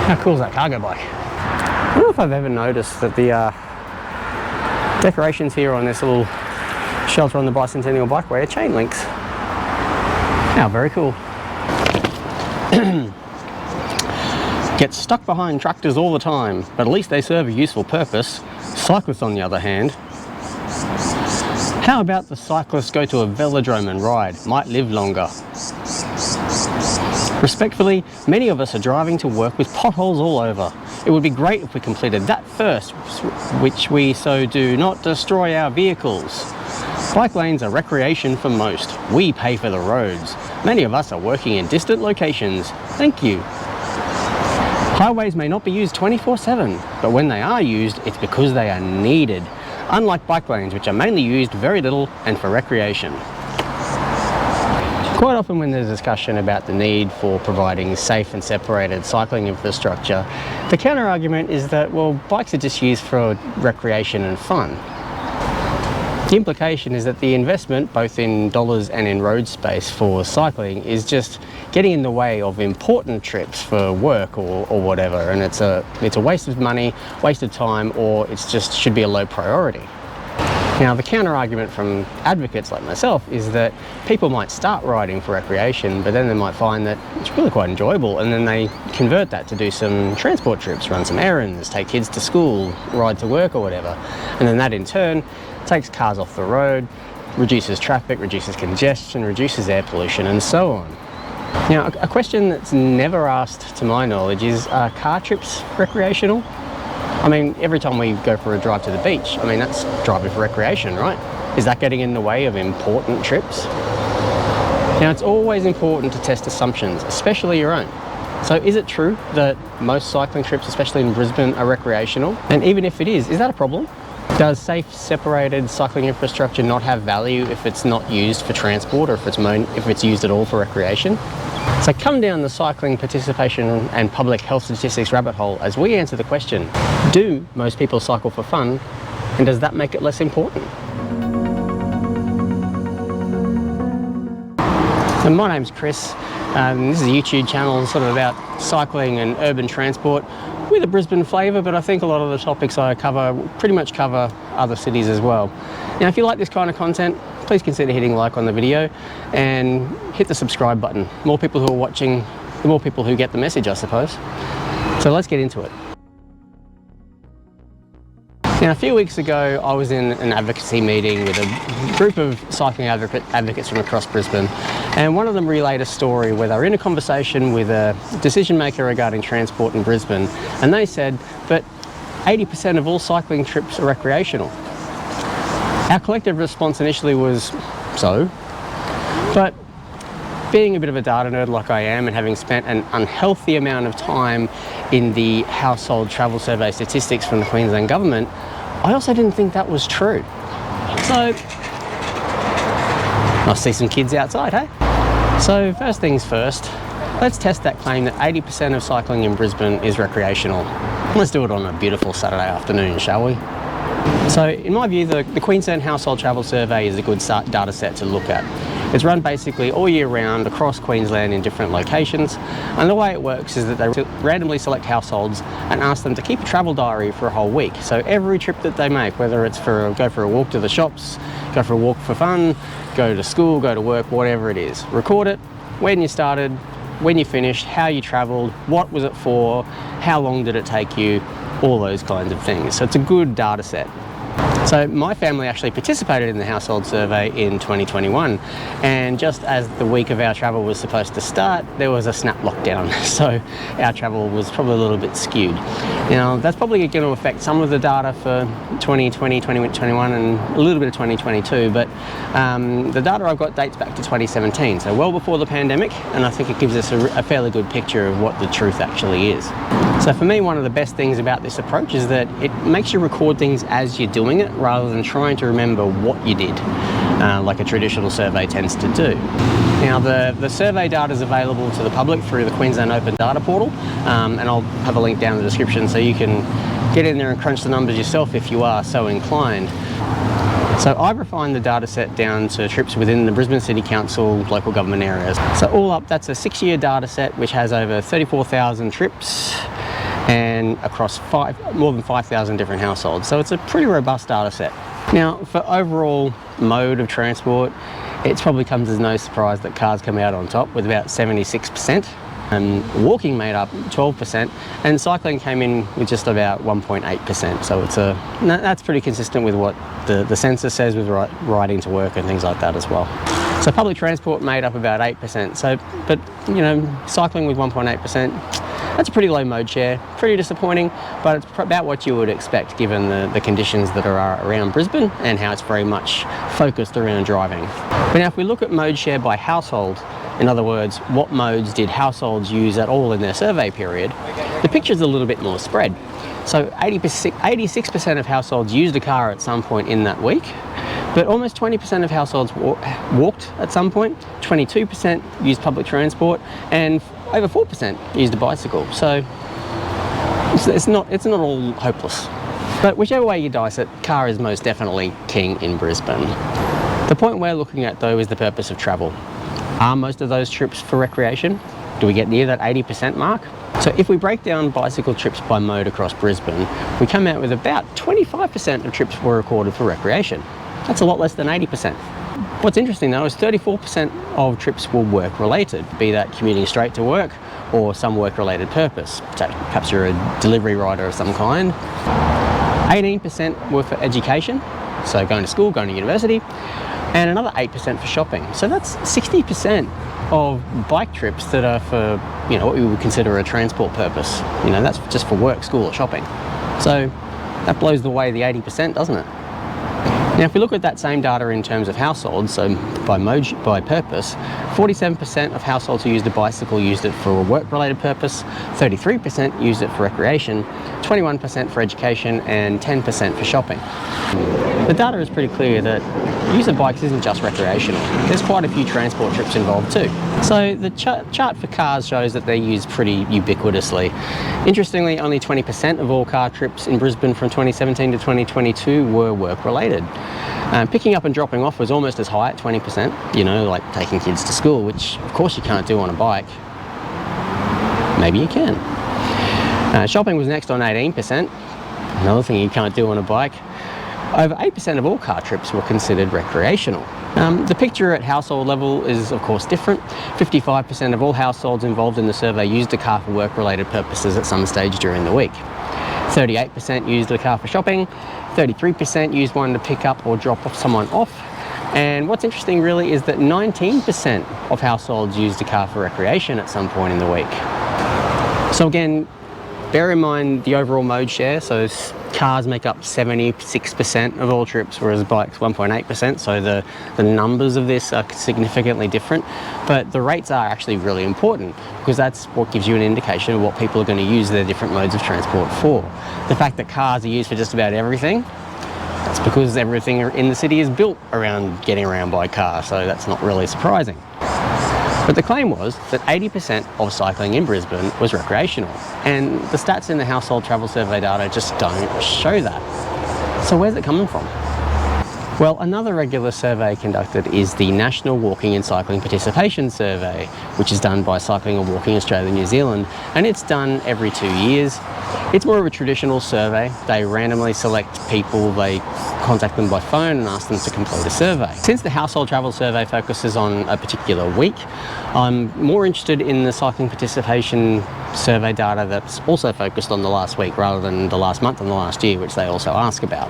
How cool is that cargo bike? I don't know if I've ever noticed that the decorations here on this little shelter on the Bicentennial Bikeway are chain links. How very cool. Get stuck behind tractors all the time, but at least they serve a useful purpose. Cyclists, on the other hand. How about the cyclists go to a velodrome and ride? Might live longer. Respectfully, many of us are driving to work with potholes all over. It would be great if we completed that first, which we so do not destroy our vehicles. Bike lanes are recreation for most. We pay for the roads. Many of us are working in distant locations. Thank you. Highways may not be used 24/7, but when they are used, it's because they are needed. Unlike bike lanes, which are mainly used very little and for recreation. Quite often when there's discussion about the need for providing safe and separated cycling infrastructure, the counter-argument is that, well, bikes are just used for recreation and fun. The implication is that the investment, both in dollars and in road space for cycling, is just getting in the way of important trips for work or whatever, and it's a waste of money, waste of time, or it's just should be a low priority. Now, the counter-argument from advocates like myself is that people might start riding for recreation, but then they might find that it's really quite enjoyable, and then they convert that to do some transport trips, run some errands, take kids to school, ride to work or whatever. And then that in turn takes cars off the road, reduces traffic, reduces congestion, reduces air pollution, and so on. Now, a question that's never asked to my knowledge is, are car trips recreational? I mean, every time we go for a drive to the beach, I mean, that's driving for recreation, right? Is that getting in the way of important trips? Now, it's always important to test assumptions, especially your own. So is it true that most cycling trips, especially in Brisbane, are recreational? And even if it is that a problem? Does safe, separated cycling infrastructure not have value if it's not used for transport, or if it's used at all for recreation? So come down the cycling participation and public health statistics rabbit hole as we answer the question, do most people cycle for fun, and does that make it less important? So my name's Chris. This is a YouTube channel sort of about cycling and urban transport with a Brisbane flavour, but I think a lot of the topics I cover pretty much cover other cities as well. Now, if you like this kind of content, please consider hitting like on the video and hit the subscribe button. More people who are watching, the more people who get the message, I suppose. So let's get into it. Now, a few weeks ago, I was in an advocacy meeting with a group of cycling advocates from across Brisbane, and one of them relayed a story where they were in a conversation with a decision maker regarding transport in Brisbane, and they said that 80% of all cycling trips are recreational. Our collective response initially was, so? But being a bit of a data nerd like I am, and having spent an unhealthy amount of time in the Household Travel Survey statistics from the Queensland government, I also didn't think that was true. So, I see some kids outside, hey? So first things first, let's test that claim that 80% of cycling in Brisbane is recreational. Let's do it on a beautiful Saturday afternoon, shall we? So in my view, the Queensland Household Travel Survey is a good data set to look at. It's run basically all year round across Queensland in different locations, and the way it works is that they randomly select households and ask them to keep a travel diary for a whole week. So every trip that they make, whether it's go for a walk to the shops, go for a walk for fun, go to school, go to work, whatever it is, record it, when you started, when you finished, how you travelled, what was it for, how long did it take you, all those kinds of things. So it's a good data set. So my family actually participated in the household survey in 2021, and just as the week of our travel was supposed to start, there was a snap lockdown, so our travel was probably a little bit skewed. Now, that's probably going to affect some of the data for 2020, 2021 and a little bit of 2022, but the data I've got dates back to 2017, so well before the pandemic, and I think it gives us a fairly good picture of what the truth actually is. So for me, one of the best things about this approach is that it makes you record things as you're doing it, rather than trying to remember what you did, like a traditional survey tends to do. Now, the survey data is available to the public through the Queensland Open Data Portal, and I'll have a link down in the description so you can get in there and crunch the numbers yourself if you are so inclined. So I've refined the data set down to trips within the Brisbane City Council local government areas. So all up, that's a 6-year data set which has over 34,000 trips. and across more than 5,000 different households. So it's a pretty robust data set. Now, for overall mode of transport, it probably comes as no surprise that cars come out on top with about 76%. Walking made up 12%, and cycling came in with just about 1.8%. So that's pretty consistent with what the census says with riding to work and things like that as well. So public transport made up about 8%. But cycling with 1.8%, that's a pretty low mode share, pretty disappointing, but it's about what you would expect given the conditions that are around Brisbane and how it's very much focused around driving. But now if we look at mode share by household, in other words, what modes did households use at all in their survey period, the picture's a little bit more spread. So 86% of households used a car at some point in that week, but almost 20% of households walked at some point, 22% used public transport, and over 4% used a bicycle. So it's not all hopeless. But whichever way you dice it, car is most definitely king in Brisbane. The point we're looking at though is the purpose of travel. Are most of those trips for recreation? Do we get near that 80% mark? So if we break down bicycle trips by mode across Brisbane, we come out with about 25% of trips were recorded for recreation. That's a lot less than 80%. What's interesting though is 34% of trips were work related, be that commuting straight to work or some work related purpose. Perhaps you're a delivery rider of some kind. 18% were for education, so going to school, going to university, and another 8% for shopping. So that's 60% of bike trips that are for, what we would consider a transport purpose. That's just for work, school, or shopping. So that blows away the 80%, doesn't it? Now, if we look at that same data in terms of households, so by mode, by purpose, 47% of households who used a bicycle used it for a work-related purpose, 33% used it for recreation, 21% for education, and 10% for shopping. The data is pretty clear that use of bikes isn't just recreational. There's quite a few transport trips involved too. So the chart for cars shows that they're used pretty ubiquitously. Interestingly, only 20% of all car trips in Brisbane from 2017 to 2022 were work-related. Picking up and dropping off was almost as high at 20%, like taking kids to school, which of course you can't do on a bike. Maybe you can. Shopping was next on 18%, another thing you can't do on a bike. Over 8% of all car trips were considered recreational. The picture at household level is of course different. 55% of all households involved in the survey used a car for work-related purposes at some stage during the week. 38% used a car for shopping, 33% used one to pick up or drop someone off. And what's interesting really is that 19% of households used a car for recreation at some point in the week. So again, bear in mind the overall mode share, so cars make up 76% of all trips, whereas bikes 1.8%, so the numbers of this are significantly different, but the rates are actually really important because that's what gives you an indication of what people are going to use their different modes of transport for. The fact that cars are used for just about everything, that's because everything in the city is built around getting around by car, so that's not really surprising. But the claim was that 80% of cycling in Brisbane was recreational, and the stats in the Household Travel Survey data just don't show that. So where's it coming from? Well, another regular survey conducted is the National Walking and Cycling Participation Survey, which is done by Cycling and Walking Australia New Zealand, and it's done every 2 years. It's more of a traditional survey. They randomly select people, they contact them by phone and ask them to complete a survey. Since the Household Travel Survey focuses on a particular week, I'm more interested in the Cycling Participation Survey data that's also focused on the last week rather than the last month and the last year, which they also ask about.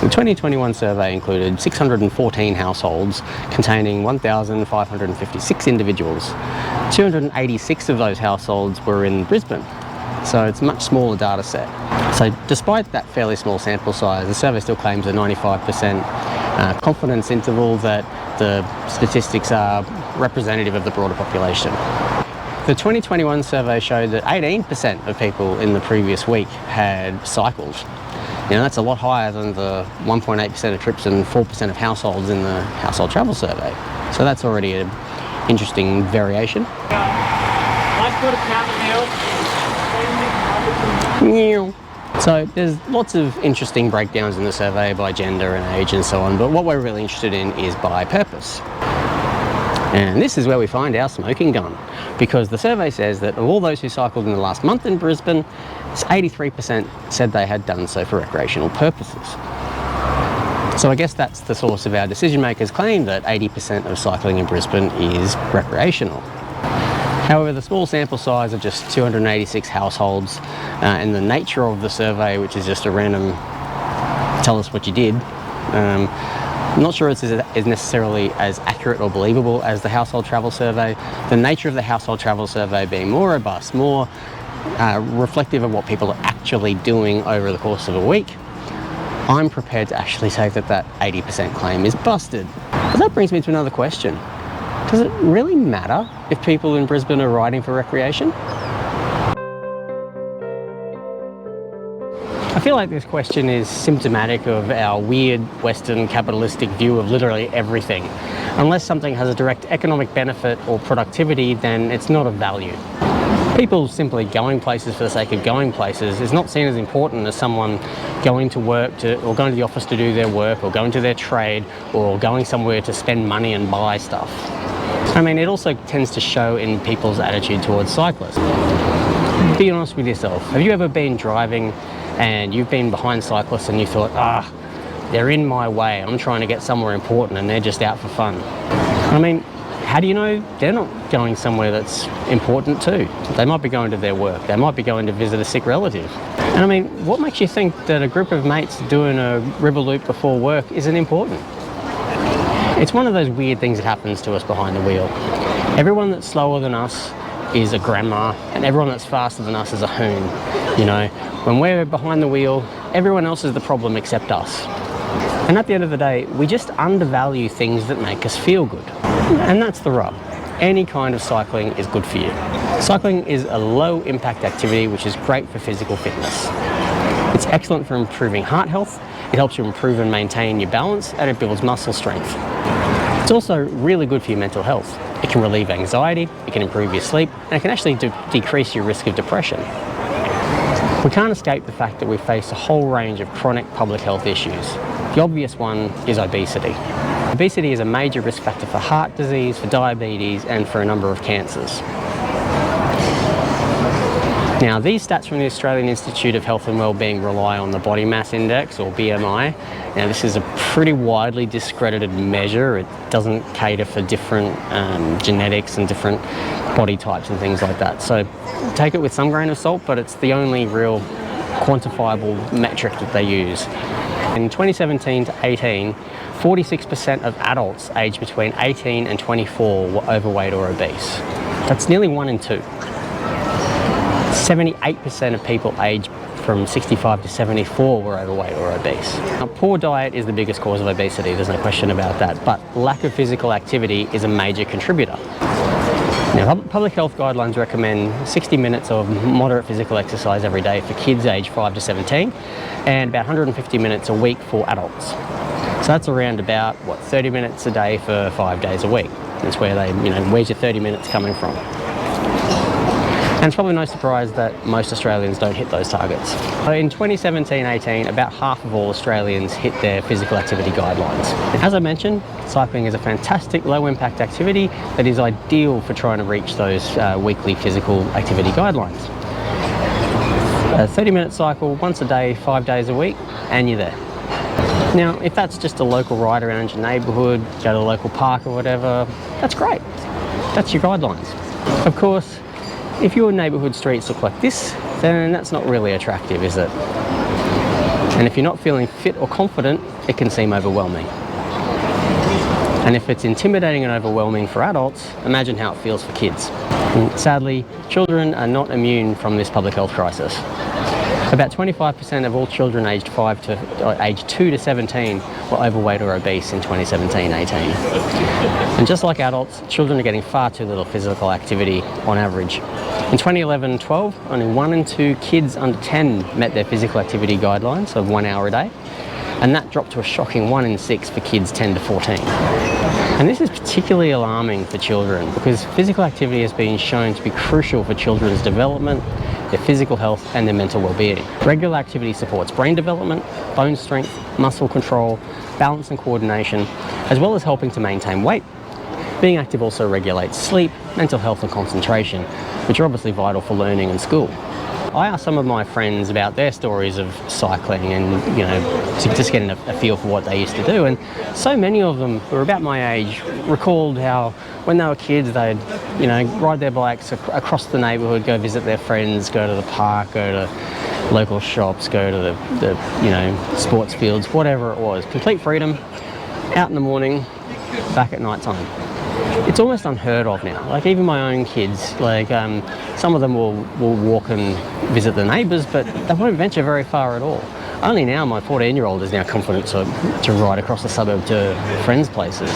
The 2021 survey included 614 households containing 1,556 individuals. 286 of those households were in Brisbane, so it's a much smaller data set. So despite that fairly small sample size, the survey still claims a 95% confidence interval that the statistics are representative of the broader population. The 2021 survey showed that 18% of people in the previous week had cycled. That's a lot higher than the 1.8% of trips and 4% of households in the Household Travel Survey. So that's already an interesting variation. So there's lots of interesting breakdowns in the survey by gender and age and so on, but what we're really interested in is by purpose. And this is where we find our smoking gun, because the survey says that of all those who cycled in the last month in Brisbane, 83% said they had done so for recreational purposes. So I guess that's the source of our decision makers' claim that 80% of cycling in Brisbane is recreational. However, the small sample size of just 286 households and the nature of the survey, which is just a random tell us what you did, I'm not sure it's as necessarily as accurate or believable as the Household Travel Survey. The nature of the Household Travel Survey being more robust, more reflective of what people are actually doing over the course of a week, I'm prepared to actually say that that 80% claim is busted. But that brings me to another question. Does it really matter if people in Brisbane are riding for recreation? I feel like this question is symptomatic of our weird Western capitalistic view of literally everything. Unless something has a direct economic benefit or productivity, then it's not of value. People simply going places for the sake of going places is not seen as important as someone going to work or going to the office to do their work, or going to their trade, or going somewhere to spend money and buy stuff. I mean, it also tends to show in people's attitude towards cyclists. Be honest with yourself. Have you ever been driving and you've been behind cyclists and you thought, they're in my way, I'm trying to get somewhere important and they're just out for fun? I mean, how do you know they're not going somewhere that's important too? They might be going to their work, they might be going to visit a sick relative. And I mean, what makes you think that a group of mates doing a river loop before work isn't important? It's one of those weird things that happens to us behind the wheel. Everyone that's slower than us is a grandma, and everyone that's faster than us is a hoon. You know, when we're behind the wheel, everyone else is the problem except us. And at the end of the day, we just undervalue things that make us feel good. And that's the rub. Any kind of cycling is good for you. Cycling is a low impact activity which is great for physical fitness. It's excellent for improving heart health, it helps you improve and maintain your balance, and it builds muscle strength. It's also really good for your mental health. It can relieve anxiety, it can improve your sleep, and it can actually decrease your risk of depression. We can't escape the fact that we face a whole range of chronic public health issues. The obvious one is obesity. Obesity is a major risk factor for heart disease, for diabetes, and for a number of cancers. Now, these stats from the Australian Institute of Health and Wellbeing rely on the body mass index, or BMI. Now, this is a pretty widely discredited measure. It doesn't cater for different genetics and different body types and things like that. So take it with some grain of salt, but it's the only real quantifiable metric that they use. In 2017 to 18, 46% of adults aged between 18 and 24 were overweight or obese. That's nearly 1 in 2. 78% of people aged from 65 to 74 were overweight or obese. Now, poor diet is the biggest cause of obesity, there's no question about that, but lack of physical activity is a major contributor. Now, public health guidelines recommend 60 minutes of moderate physical exercise every day for kids aged 5 to 17, and about 150 minutes a week for adults. So that's around about, 30 minutes a day for 5 days a week. That's where where's your 30 minutes coming from? And it's probably no surprise that most Australians don't hit those targets. In 2017-18, about half of all Australians hit their physical activity guidelines. As I mentioned, cycling is a fantastic low-impact activity that is ideal for trying to reach those weekly physical activity guidelines. A 30-minute cycle once a day, 5 days a week, and you're there. Now, if that's just a local ride around your neighbourhood, go to the local park or whatever, that's great. That's your guidelines. Of course, if your neighbourhood streets look like this, then that's not really attractive, is it? And if you're not feeling fit or confident, it can seem overwhelming. And if it's intimidating and overwhelming for adults, imagine how it feels for kids. And sadly, children are not immune from this public health crisis. About 25% of all children aged 2 to 17 were overweight or obese in 2017-18. And just like adults, children are getting far too little physical activity on average. In 2011-12, only 1 in 2 kids under 10 met their physical activity guidelines of 1 hour a day, and that dropped to a shocking 1 in 6 for kids 10 to 14. And this is particularly alarming for children because physical activity has been shown to be crucial for children's development, their physical health and their mental well-being. Regular activity supports brain development, bone strength, muscle control, balance and coordination, as well as helping to maintain weight. Being active also regulates sleep, mental health and concentration, which are obviously vital for learning and school. I asked some of my friends about their stories of cycling and, just getting a feel for what they used to do. And so many of them who were about my age recalled how when they were kids, they'd, ride their bikes across the neighbourhood, go visit their friends, go to the park, go to local shops, go to the sports fields, whatever it was. Complete freedom, out in the morning, back at night time. It's almost unheard of now. Like even my own kids, some of them will walk and visit the neighbours, but they won't venture very far at all. Only now my 14-year-old is now confident to ride across the suburb to friends' places.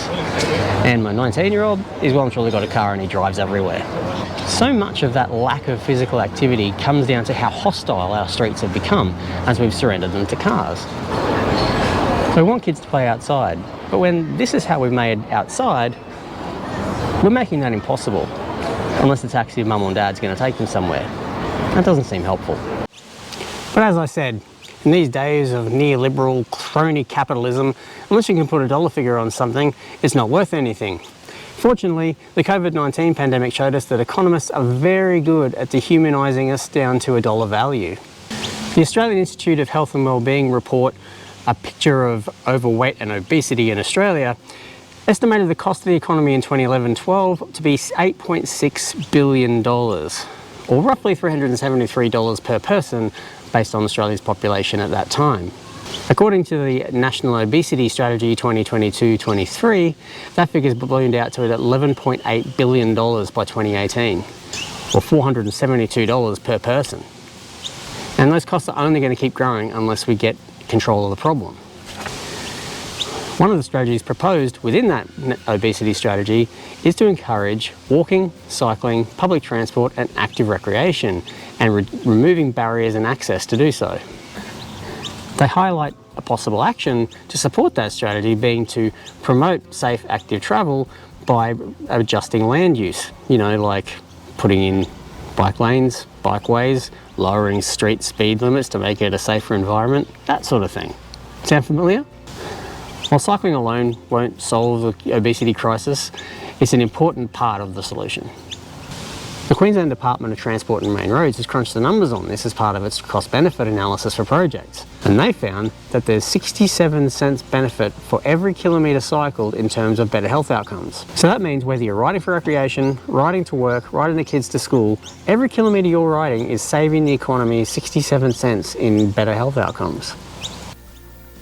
And my 19-year-old is well and truly got a car and he drives everywhere. So much of that lack of physical activity comes down to how hostile our streets have become as we've surrendered them to cars. So we want kids to play outside, but when this is how we've made outside, we're making that impossible, unless it's actually mum or dad's going to take them somewhere. That doesn't seem helpful. But as I said, in these days of neoliberal crony capitalism, unless you can put a dollar figure on something, it's not worth anything. Fortunately, the COVID-19 pandemic showed us that economists are very good at dehumanising us down to a dollar value. The Australian Institute of Health and Wellbeing report, A Picture of Overweight and Obesity in Australia, estimated the cost of the economy in 2011-12 to be $8.6 billion, or roughly $373 per person based on Australia's population at that time. According to the National Obesity Strategy 2022-23, that figure's ballooned out to $11.8 billion by 2018, or $472 per person. And those costs are only going to keep growing unless we get control of the problem. One of the strategies proposed within that obesity strategy is to encourage walking, cycling, public transport and active recreation, and removing barriers and access to do so. They highlight a possible action to support that strategy being to promote safe active travel by adjusting land use, like putting in bike lanes, bikeways, lowering street speed limits to make it a safer environment, that sort of thing. Sound familiar? While cycling alone won't solve the obesity crisis, it's an important part of the solution. The Queensland Department of Transport and Main Roads has crunched the numbers on this as part of its cost-benefit analysis for projects, and they found that there's 67 cents benefit for every kilometre cycled in terms of better health outcomes. So that means whether you're riding for recreation, riding to work, riding the kids to school, every kilometre you're riding is saving the economy 67 cents in better health outcomes.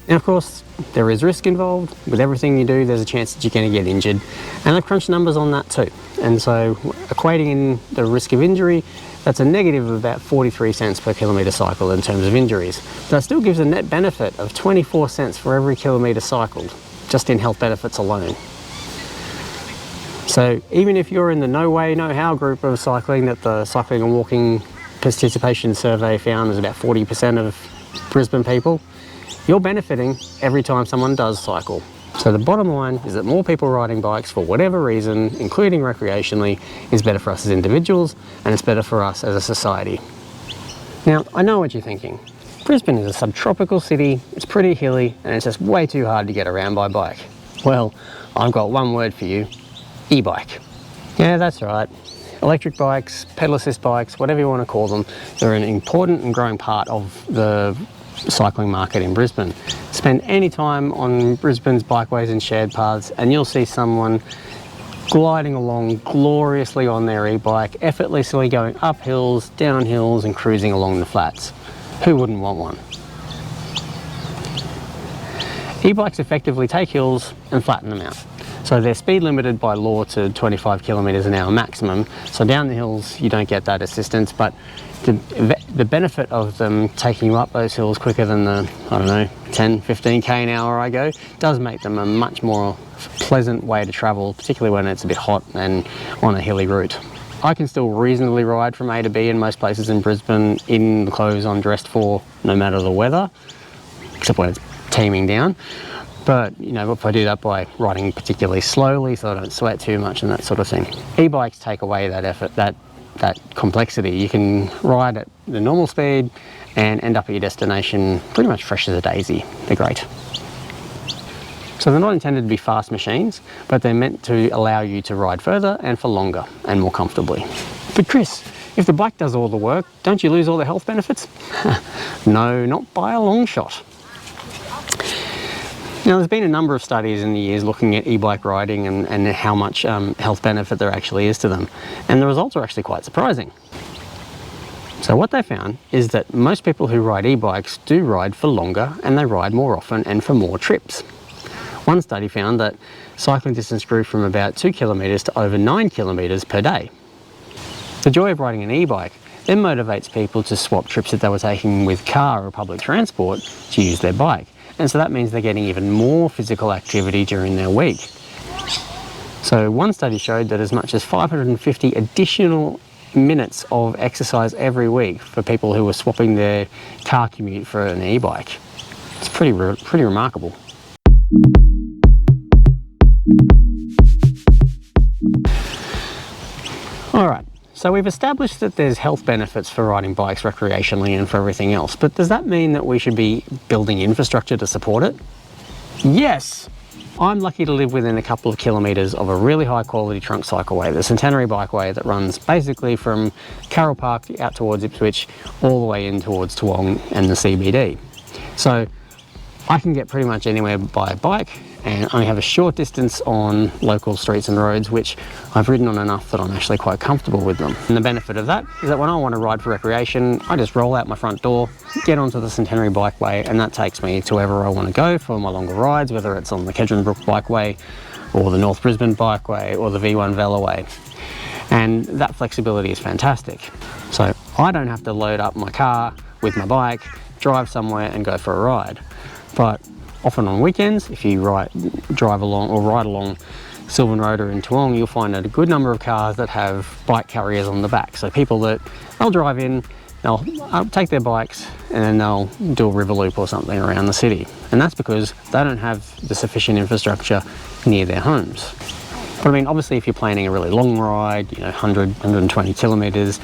Now, of course, there is risk involved. With everything you do, there's a chance that you're going to get injured. And they've crunched numbers on that too. And so equating in the risk of injury, that's a negative of about 43 cents per kilometre cycled in terms of injuries. That still gives a net benefit of 24 cents for every kilometre cycled, just in health benefits alone. So even if you're in the no way, no how group of cycling that the Cycling and Walking Participation Survey found is about 40% of Brisbane people, you're benefiting every time someone does cycle. So the bottom line is that more people riding bikes for whatever reason, including recreationally, is better for us as individuals and it's better for us as a society. Now, I know what you're thinking. Brisbane is a subtropical city, it's pretty hilly, and it's just way too hard to get around by bike. Well, I've got one word for you: e-bike. Yeah, that's right. Electric bikes, pedal assist bikes, whatever you want to call them, they're an important and growing part of the cycling market in Brisbane. Spend any time on Brisbane's bikeways and shared paths and you'll see someone gliding along gloriously on their e-bike, effortlessly going up hills, down hills and cruising along the flats. Who wouldn't want one? E-bikes effectively take hills and flatten them out. So they're speed limited by law to 25 kilometres an hour maximum. So down the hills you don't get that assistance, but the benefit of them taking you up those hills quicker than the, 10, 15k an hour I go, does make them a much more pleasant way to travel, particularly when it's a bit hot and on a hilly route. I can still reasonably ride from A to B in most places in Brisbane in the clothes I'm dressed for, no matter the weather, except when it's teeming down. But, if I do that by riding particularly slowly so I don't sweat too much and that sort of thing. E-bikes take away that effort, that complexity. You can ride at the normal speed and end up at your destination pretty much fresh as a daisy. They're great. So they're not intended to be fast machines, but they're meant to allow you to ride further and for longer and more comfortably. But Chris, if the bike does all the work, don't you lose all the health benefits? No, not by a long shot. Now, there's been a number of studies in the years looking at e-bike riding and how much health benefit there actually is to them. And the results are actually quite surprising. So what they found is that most people who ride e-bikes do ride for longer, and they ride more often and for more trips. One study found that cycling distance grew from about 2 kilometres to over 9 kilometres per day. The joy of riding an e-bike then motivates people to swap trips that they were taking with car or public transport to use their bike. And so that means they're getting even more physical activity during their week. So one study showed that as much as 550 additional minutes of exercise every week for people who were swapping their car commute for an e-bike. It's pretty remarkable. All right, so we've established that there's health benefits for riding bikes recreationally and for everything else, but does that mean that we should be building infrastructure to support it? Yes! I'm lucky to live within a couple of kilometres of a really high quality trunk cycleway, the Centenary Bikeway, that runs basically from Carroll Park out towards Ipswich all the way in towards Toowong and the CBD. So I can get pretty much anywhere by bike and only have a short distance on local streets and roads, which I've ridden on enough that I'm actually quite comfortable with them. And the benefit of that is that when I want to ride for recreation, I just roll out my front door, get onto the Centenary Bikeway, and that takes me to wherever I want to go for my longer rides, whether it's on the Kedron Brook Bikeway or the North Brisbane Bikeway or the V1 Veloway. And that flexibility is fantastic. So I don't have to load up my car with my bike, drive somewhere and go for a ride. But often on weekends, if you drive along or ride along Sylvan Road or in Toowong, you'll find a good number of cars that have bike carriers on the back. So people they'll drive in, they'll take their bikes and then they'll do a river loop or something around the city. And that's because they don't have the sufficient infrastructure near their homes. But I mean, obviously if you're planning a really long ride, 100, 120 kilometres,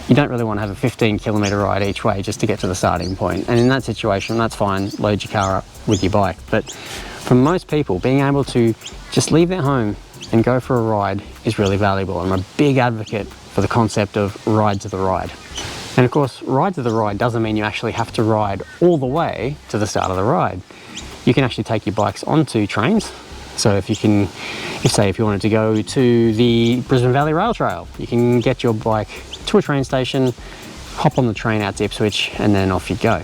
you don't really want to have a 15-kilometre ride each way just to get to the starting point. And in that situation, that's fine, load your car up with your bike. But for most people, being able to just leave their home and go for a ride is really valuable. I'm a big advocate for the concept of ride to the ride. And of course, ride to the ride doesn't mean you actually have to ride all the way to the start of the ride. You can actually take your bikes onto trains. So if you wanted to go to the Brisbane Valley Rail Trail, you can get your bike to a train station, hop on the train out to Ipswich, and then off you go.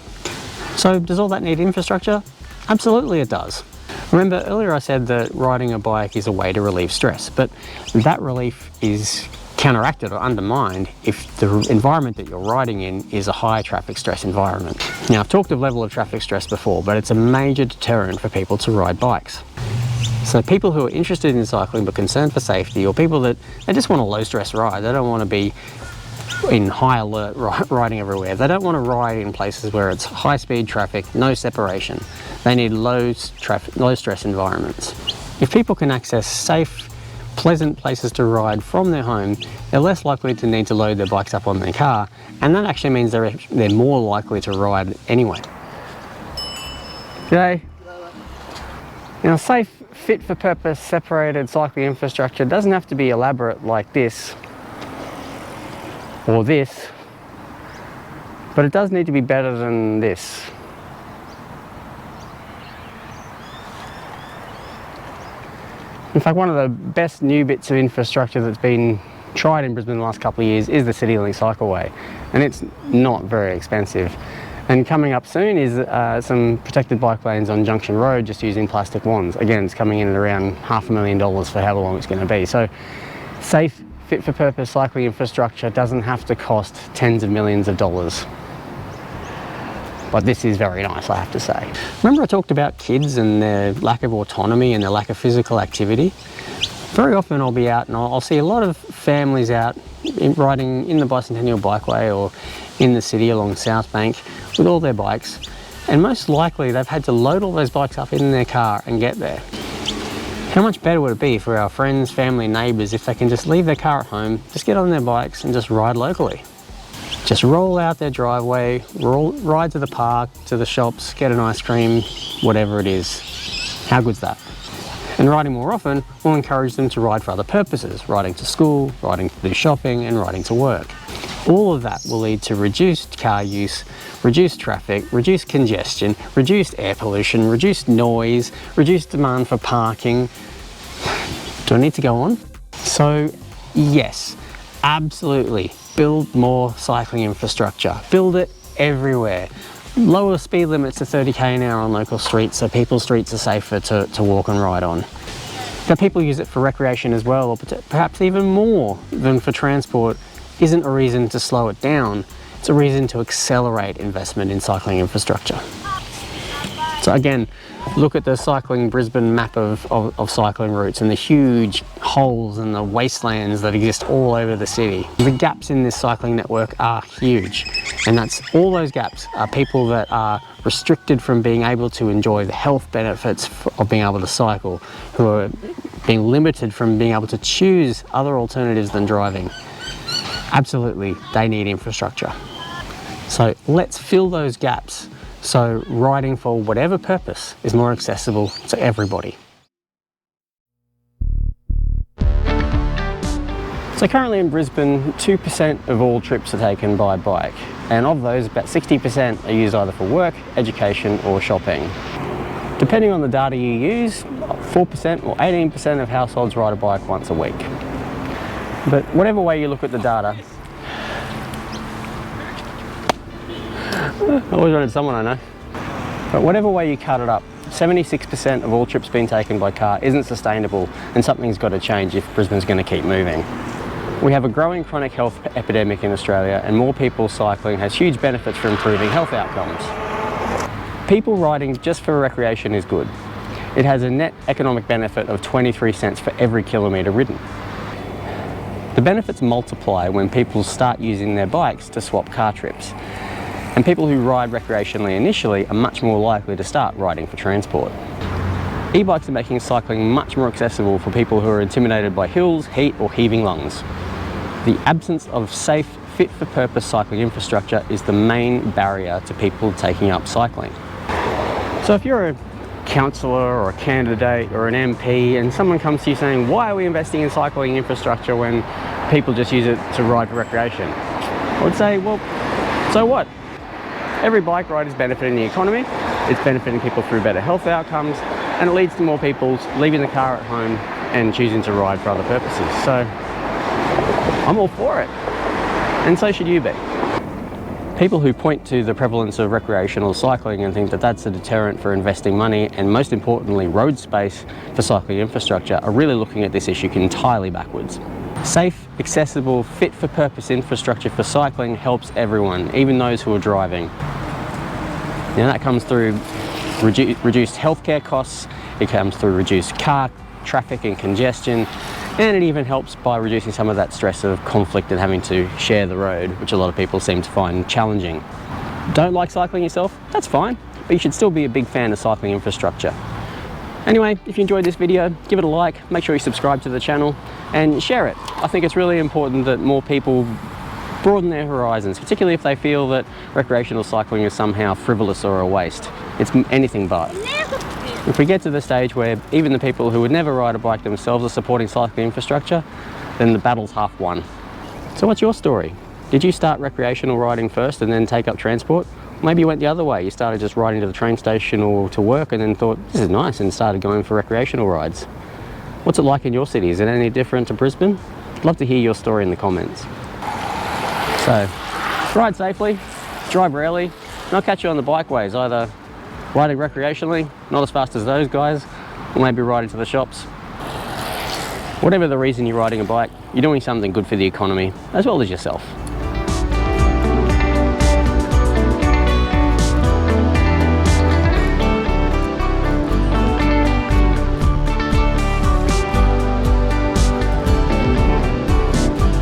So does all that need infrastructure? Absolutely it does. Remember earlier I said that riding a bike is a way to relieve stress, but that relief is counteracted or undermined if the environment that you're riding in is a high traffic stress environment. Now I've talked of level of traffic stress before, but it's a major deterrent for people to ride bikes. So people who are interested in cycling but concerned for safety, or people that they just want a low stress ride, they don't want to be in high alert riding everywhere. They don't want to ride in places where it's high speed traffic, no separation. They need low stress environments. If people can access safe, pleasant places to ride from their home, they're less likely to need to load their bikes up on their car, and that actually means they're more likely to ride anyway. G'day. Safe, fit for purpose, separated cycling infrastructure doesn't have to be elaborate like this or this, but it does need to be better than this. In fact, one of the best new bits of infrastructure that's been tried in Brisbane in the last couple of years is the CityLink Cycleway, and it's not very expensive. And coming up soon is some protected bike lanes on Junction Road just using plastic wands. Again, it's coming in at around $500,000 for how long it's going to be. So safe, fit for purpose cycling infrastructure doesn't have to cost tens of millions of dollars. But this is very nice, I have to say. Remember I talked about kids and their lack of autonomy and their lack of physical activity? Very often I'll be out and I'll see a lot of families out riding in the Bicentennial Bikeway or in the city along South Bank with all their bikes, and most likely they've had to load all those bikes up in their car and get there. How much better would it be for our friends, family, neighbours if they can just leave their car at home, just get on their bikes and just ride locally? Just roll out their driveway, ride to the park, to the shops, get an ice cream, whatever it is. How good's that? And riding more often will encourage them to ride for other purposes, riding to school, riding to do shopping, and riding to work. All of that will lead to reduced car use, reduced traffic, reduced congestion, reduced air pollution, reduced noise, reduced demand for parking. Do I need to go on? So yes, absolutely, build more cycling infrastructure. Build it everywhere. Lower speed limits to 30k an hour on local streets so people's streets are safer to walk and ride on. That people use it for recreation as well, or perhaps even more than for transport, isn't a reason to slow it down. It's a reason to accelerate investment in cycling infrastructure. So again, look at the Cycling Brisbane map of cycling routes and the huge holes and the wastelands that exist all over the city. The gaps in this cycling network are huge, and all those gaps are people that are restricted from being able to enjoy the health benefits of being able to cycle, who are being limited from being able to choose other alternatives than driving. Absolutely, they need infrastructure. So let's fill those gaps so riding for whatever purpose is more accessible to everybody. So currently in Brisbane, 2% of all trips are taken by bike, and of those, about 60% are used either for work, education, or shopping. Depending on the data you use, 4% or 18% of households ride a bike once a week. But whatever way you look at the data, I always wanted someone I know. But whatever way you cut it up, 76% of all trips being taken by car isn't sustainable, and something's got to change if Brisbane's going to keep moving. We have a growing chronic health epidemic in Australia, and more people cycling has huge benefits for improving health outcomes. People riding just for recreation is good. It has a net economic benefit of 23 cents for every kilometre ridden. The benefits multiply when people start using their bikes to swap car trips. And people who ride recreationally initially are much more likely to start riding for transport. E-bikes are making cycling much more accessible for people who are intimidated by hills, heat, or heaving lungs. The absence of safe, fit-for-purpose cycling infrastructure is the main barrier to people taking up cycling. So if you're a councillor or a candidate or an MP and someone comes to you saying, why are we investing in cycling infrastructure when people just use it to ride for recreation? I would say, well, so what? Every bike ride is benefiting the economy, it's benefiting people through better health outcomes, and it leads to more people leaving the car at home and choosing to ride for other purposes. So I'm all for it, and so should you be. People who point to the prevalence of recreational cycling and think that that's a deterrent for investing money, and most importantly road space for cycling infrastructure, are really looking at this issue entirely backwards. Safe, accessible, fit-for-purpose infrastructure for cycling helps everyone, even those who are driving. Now that comes through reduced healthcare costs, it comes through reduced car traffic and congestion, and it even helps by reducing some of that stress of conflict and having to share the road, which a lot of people seem to find challenging. Don't like cycling yourself? That's fine, but you should still be a big fan of cycling infrastructure. Anyway, if you enjoyed this video, give it a like, make sure you subscribe to the channel and share it. I think it's really important that more people broaden their horizons, particularly if they feel that recreational cycling is somehow frivolous or a waste. It's anything but. If we get to the stage where even the people who would never ride a bike themselves are supporting cycling infrastructure, then the battle's half won. So what's your story? Did you start recreational riding first and then take up transport? Maybe you went the other way. You started just riding to the train station or to work and then thought, this is nice, and started going for recreational rides. What's it like in your city? Is it any different to Brisbane? I'd love to hear your story in the comments. So, ride safely, drive rarely, and I'll catch you on the bikeways, either riding recreationally, not as fast as those guys, or maybe riding to the shops. Whatever the reason you're riding a bike, you're doing something good for the economy, as well as yourself.